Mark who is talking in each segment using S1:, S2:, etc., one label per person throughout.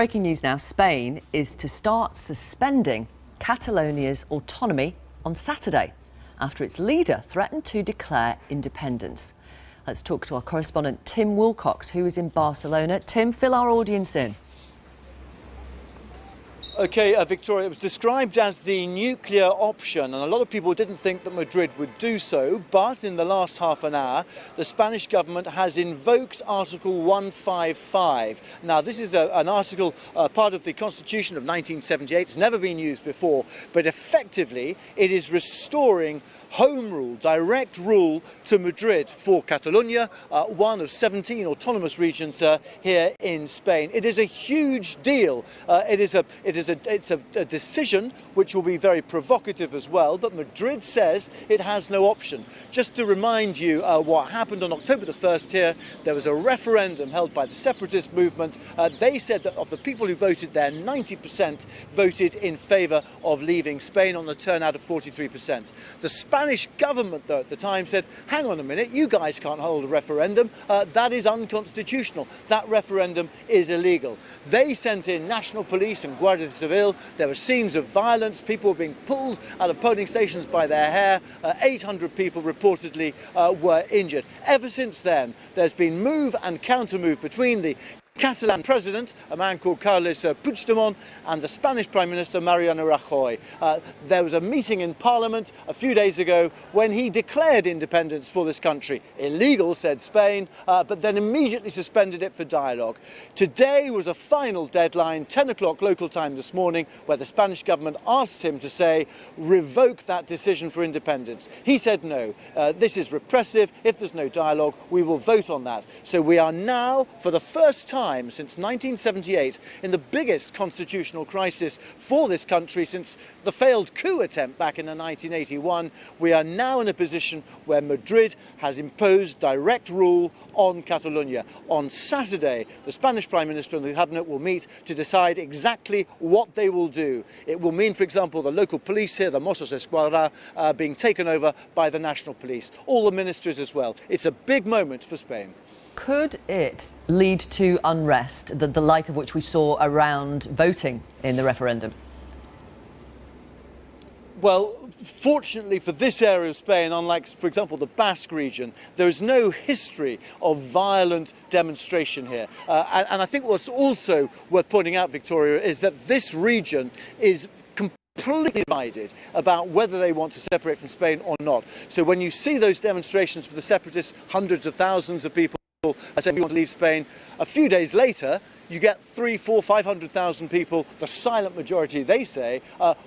S1: Breaking news now, Spain is to start suspending Catalonia's autonomy on Saturday after its leader threatened to declare independence. Let's talk to our correspondent Tim Wilcox, who is in Barcelona. Tim, fill our audience in.
S2: OK, Victoria, it was described as the nuclear option, and a lot of people didn't think that Madrid would do so, but in the last half an hour, the Spanish government has invoked Article 155. Now, this is an article, part of the Constitution of 1978. It's never been used before, but effectively it is restoring home rule, direct rule to Madrid for Catalonia, one of 17 autonomous regions here in Spain. It is a huge deal. It's a decision which will be very provocative as well, but Madrid says it has no option. Just to remind you what happened on October the 1st here, there was a referendum held by the separatist movement. They said that of the people who voted there, 90% voted in favour of leaving Spain on a turnout of 43%. The Spanish government, though, at the time said, hang on a minute, you guys can't hold a referendum. That is unconstitutional. That referendum is illegal. They sent in national police and Guardia Civil. There were scenes of violence. People were being pulled out of polling stations by their hair. 800 people reportedly were injured. Ever since then, there's been move and counter-move between the Catalan president, a man called Carles Puigdemont, and the Spanish Prime Minister, Mariano Rajoy. There was a meeting in Parliament a few days ago when he declared independence for this country. Illegal, said Spain, but then immediately suspended it for dialogue. Today was a final deadline, 10 o'clock local time this morning, where the Spanish government asked him to say, revoke that decision for independence. He said no, this is repressive. If there's no dialogue, we will vote on that. So we are now, for the first time since 1978, in the biggest constitutional crisis for this country since the failed coup attempt back in 1981. We are now in a position where Madrid has imposed direct rule on Catalonia. On Saturday, the Spanish Prime Minister and the Cabinet will meet to decide exactly what they will do. It will mean, for example, the local police here, the Mossos d'Esquadra, being taken over by the national police. All the ministries as well. It's a big moment for Spain.
S1: Could it lead to unrest, the like of which we saw around voting in the referendum?
S2: Well, fortunately for this area of Spain, unlike, for example, the Basque region, there is no history of violent demonstration here. And I think what's also worth pointing out, Victoria, is that this region is completely divided about whether they want to separate from Spain or not. So when you see those demonstrations for the separatists, hundreds of thousands of people saying we want to leave Spain, a few days later you get 300,000, 400,000, 500,000 people, the silent majority, they say,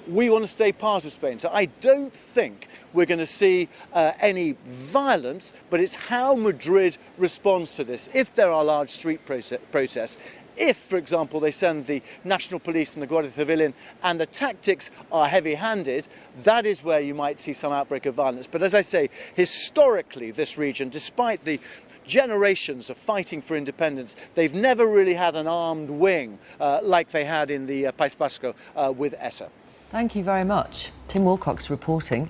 S2: we want to stay part of Spain. So I don't think we're going to see any violence, but it's how Madrid responds to this. If there are large street protests, if, for example, they send the national police and the Guardia Civil in and the tactics are heavy-handed, that is where you might see some outbreak of violence. But as I say, historically, this region, despite the generations of fighting for independence, they've never really had an armed wing like they had in the País Vasco with ETA.
S1: Thank you very much. Tim Wilcox reporting.